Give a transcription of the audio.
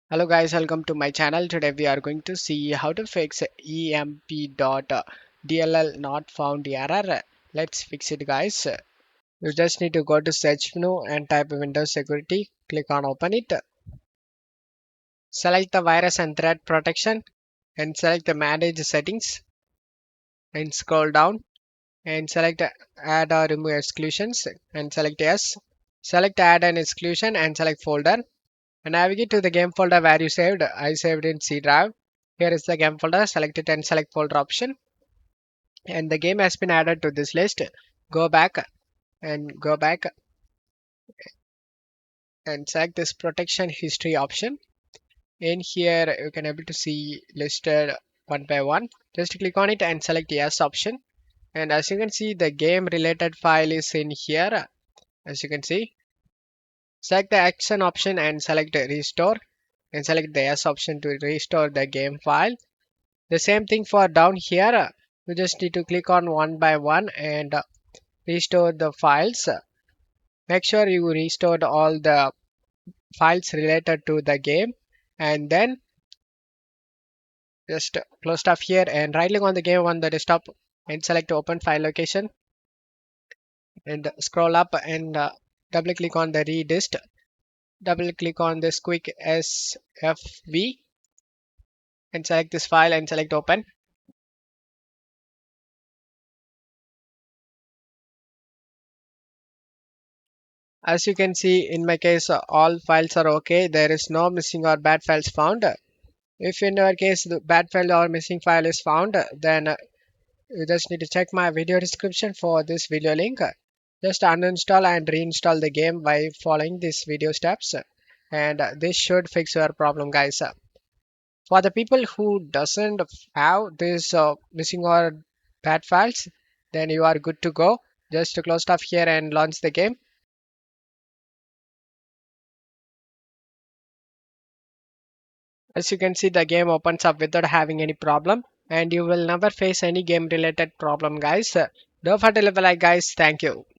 Hello guys, welcome to my channel. Today we are going to see how to fix EMP.dll Not Found error. Let's fix it guys. You just need to go to search menu and type Windows Security. Click on open it. Select the virus and threat protection and select the manage settings and scroll down and select add or remove exclusions and select yes. Select add an exclusion and select folder. And navigate to the game folder where you saved. I saved in C drive. Here is the game folder. Select it and select folder option. And the game has been added to this list. Go back and go back and select this protection history option. In here, you can able to see listed one by one. Just click on it and select yes option. And as you can see, the game related file is in here. As you can see, select the action option and select restore and select the yes option to restore the game file. The same thing for down here. You just need to click on one by one and restore the files. Make sure you restored all the files related to the game and then just close stuff here and right click on the game on the desktop and select open file location and scroll up and double click on the redist. Double click on this quick SFV and select this file and select open. As you can see in my case, all files are okay. There is no missing or bad files found. If in your case the bad file or missing file is found, then you just need to check my video description for this video link. Just uninstall and reinstall the game by following these video steps, and this should fix your problem, guys. For the people who doesn't have this missing or bad files, then you are good to go. Just to close stuff here and launch the game. As you can see, the game opens up without having any problem, and you will never face any game related problem, guys. Don't forget to leave a like, guys. Thank you.